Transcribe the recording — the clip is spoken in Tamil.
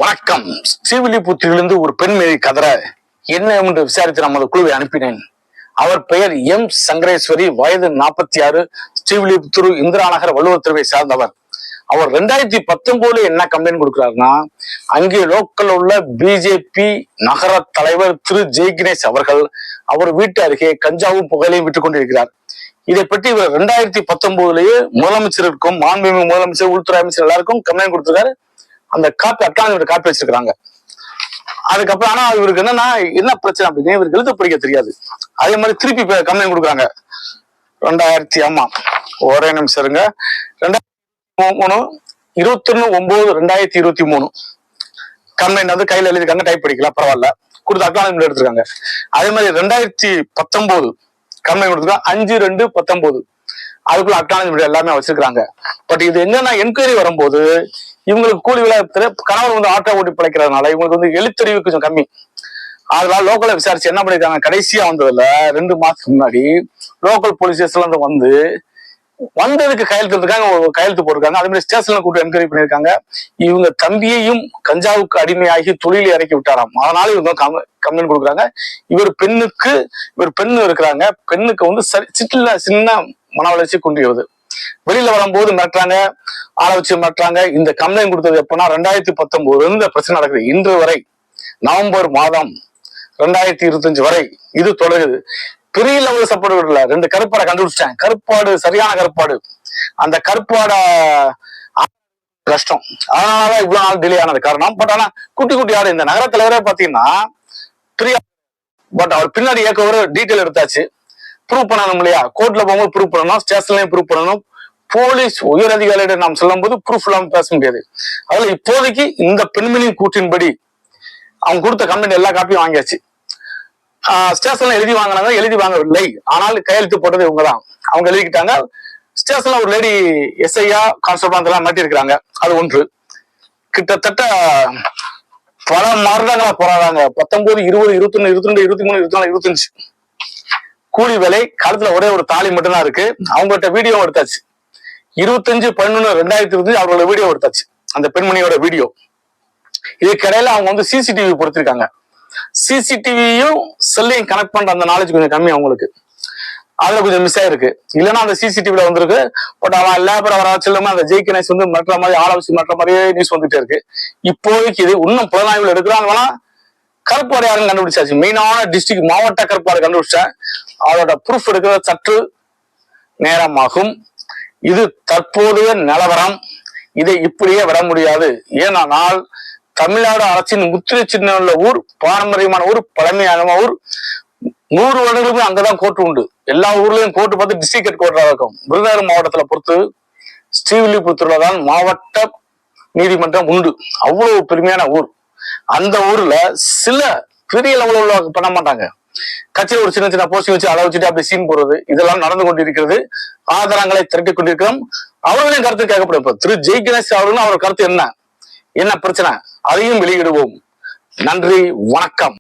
வணக்கம். ஸ்ரீவில்லிபுத்தூரிலிருந்து ஒரு பெண் மீது கதற என்ன என்று விசாரித்து நமது குழுவை அனுப்பினேன். அவர் பெயர் எம் சங்கரேஸ்வரி, வயது 46, ஸ்ரீவில்லிபுத்தூர் இந்திரா நகர் வள்ளுவர் தெருவை சார்ந்தவர். அவர் 2019 என்ன கம்ப்ளைண்ட் கொடுக்கிறாருன்னா, அங்கே லோக்கல் உள்ள பிஜேபி நகர தலைவர் திரு ஜெய்கணேஷ் அவர்கள் அவர் வீட்டு அருகே கஞ்சாவும் புகையிலையும் விட்டுக் கொண்டிருக்கிறார். இதை பற்றி இவர் 2019 முதலமைச்சருக்கும் மாண்புமிகு முதலமைச்சர், உள்துறை அமைச்சர் எல்லாருக்கும் கம்ப்ளைண்ட் கொடுத்திருக்காரு. அந்த காப்பி அட்டாளி காப்பி வச்சிருக்காங்க. அதுக்கப்புறம் ஆனா இவருக்கு என்ன பிரச்சனை அப்படின்னு இவருக்கு எழுத படிக்க தெரியாது. அதே மாதிரி திருப்பி கம்ப்ளைண்ட் கொடுக்குறாங்க. ஒரே நிமிஷம் இருங்க. 21/9/2023 கம்ப்ளைண்ட் வந்து கையில எழுதிருக்காங்க, டைப் படிக்கலாம், பரவாயில்ல, கொடுத்து அட்டாளி எடுத்திருக்காங்க. அதே மாதிரி 2019 கம்ப்ளைண்ட் கொடுத்துருக்காங்க 5/2/19 அதுக்குள்ள அட்டாளி எல்லாமே வச்சிருக்காங்க. பட் இது என்னன்னா, என்கொயரி வரும்போது இவங்களுக்கு கூலி விளையாட்டு கணவர் வந்து ஆட்டோ ஓட்டி பிழைக்கிறதுனால இவங்களுக்கு வந்து எழுத்தறிவு கொஞ்சம் கம்மி. அதனால லோக்கல்ல விசாரிச்சு என்ன பண்ணிருக்காங்க, கடைசியா வந்ததுல 2 மாசத்துக்கு முன்னாடி லோக்கல் போலீஸ் ஸ்டேஷன்ல இருந்து வந்ததுக்கு கையெழுத்து போட்டிருக்காங்க. அதே மாதிரி ஸ்டேஷன்ல கூட்டு என்கொயரி பண்ணிருக்காங்க. இவங்க தம்பியையும் கஞ்சாவுக்கு அடிமையாகி தொழிலை இறக்கி விட்டாராம். அதனால இவங்க கம்ப்ளைண்ட் கொடுக்குறாங்க. இவர் பெண்ணு இருக்கிறாங்க. பெண்ணுக்கு வந்து சின்ன மன வளர்ச்சி குன்றியது. வெளியில வரும்போது மிரட்டுறாங்க, ஆளை வச்சு மிரட்டுறாங்க. இந்த கம்ப்ளைண்ட் கொடுத்தது எப்பன்னா 2019 இந்த பிரச்சனை நடக்குது. இன்று வரை நவம்பர் மாதம் 2025 வரை இது தொடருது. பெரிய லெவல் சப்போர்ட் விடல. 2 கருப்பாடை கண்டுபிடிச்சிட்டேன். கருப்பாடு சரியான கருப்பாடு. அந்த கருப்பாட கஷ்டம். அதனாலதான் இவ்வளவு நாள் டிலே ஆனது காரணம். பட் ஆனா குட்டி ஆடு இந்த நகர தலைவரே பாத்தீங்கன்னா பிரியா, பட் அவர் பின்னாடி ஒரு டீட்டெயில் எடுத்தாச்சு. ப்ரூவ் பண்ணணும் இல்லையா? கோர்ட்ல போகும்போது ப்ரூவ் பண்ணணும், ஸ்டேஷன்லயும் ப்ரூவ் பண்ணணும். போலீஸ் உயர் அதிகாரியிடம் நாம் சொல்லும் போது ப்ரூஃப் இல்லாம பேச முடியாது. அதுல இப்போதைக்கு இந்த பெண்மணியின் கூற்றின்படி அவங்க கொடுத்த கம்ப்ளைண்ட் எல்லா காப்பியும் வாங்கியாச்சு. ஸ்டேஷன்ல எழுதி வாங்கினாங்க, எழுதி வாங்கவில்லை, ஆனால் கையெழுத்து போட்டது இவங்கதான். அவங்க எழுதிக்கிட்டாங்க. ஸ்டேஷன்ல ஒரு லேடி எஸ்ஐயா கான்ஸ்டபிள் எல்லாம் மாட்டிருக்கிறாங்க. அது ஒன்று. கிட்டத்தட்ட பல மாறுதங்களா போறாங்க. 19, 20, 21, 22, 23, 24, 25 கூலி வேலை. காலத்துல ஒரே ஒரு தாலி மட்டும்தான் இருக்கு. அவங்ககிட்ட வீடியோ எடுத்தாச்சு. 25/11/2020 அவங்களோட வீடியோ எடுத்தாச்சு, அந்த பெண்மணியோட வீடியோ. இதுக்கிடையில அவங்க வந்து சிசிடிவி பொறுத்திருக்காங்க. சிசிடிவியும் செல்லையும் கனெக்ட் பண்ற அந்த நாலேஜ் கொஞ்சம் கம்மி அவங்களுக்கு. அதுல கொஞ்சம் மிஸ் ஆயிருக்கு. இல்லைன்னா அந்த சிசிடிவில வந்திருக்கு. பட் அவன் லேபரை வர செல்லுமா அந்த ஜெய்கணேஷ் வந்து மற்ற மாதிரி ஆலோசி மற்ற மாதிரியே நியூஸ் வந்துட்டே இருக்கு. இப்போதைக்கு இது இன்னும் புலனாய்வுல எடுக்கிறாங்கன்னா கருப்பாடு யாருன்னு கண்டுபிடிச்சாச்சு. மெயினான டிஸ்ட்ரிக்ட் மாவட்ட கருப்பாடு கண்டுபிடிச்சேன். அதோட ப்ரூஃப் எடுக்கிற சற்று நேரமாகும். இது தற்போதைய நிலவரம். இதை இப்படியே விட முடியாது. ஏனால் தமிழ்நாடு அரசின் முத்திரை சின்ன உள்ள ஊர், பாரம்பரியமான ஊர், பழமையான ஊர். 100 வருடங்களுமே அங்கதான் கோர்ட்டு உண்டு. எல்லா ஊர்லயும் கோர்ட்டு பார்த்து டிஸ்ட்ரிக்ட் கோர்ட்டா இருக்கும். விருதுநகர் மாவட்டத்துல பொறுத்து ஸ்ரீவில்லிபுத்தூர்ல தான் மாவட்ட நீதிமன்றம் உண்டு. அவ்வளவு பெருமையான ஊர். அந்த ஊர்ல சில பெரிய லெவலில் உள்ள பண்ண மாட்டாங்க. கட்சியில் ஒரு சின்ன போஸ்டிங் வச்சு அதை வச்சுட்டு அப்படி சீன் போடுறது இதெல்லாம் நடந்து கொண்டிருக்கிறது. ஆதாரங்களை திரட்டிக் கொண்டிருக்கிறோம். அவர்களையும் கருத்து கேட்கப்படும். திரு ஜெய்கணேஷ் அவர்களும் அவர் கருத்து என்ன பிரச்சனை, அதையும் வெளியிடுவோம். நன்றி, வணக்கம்.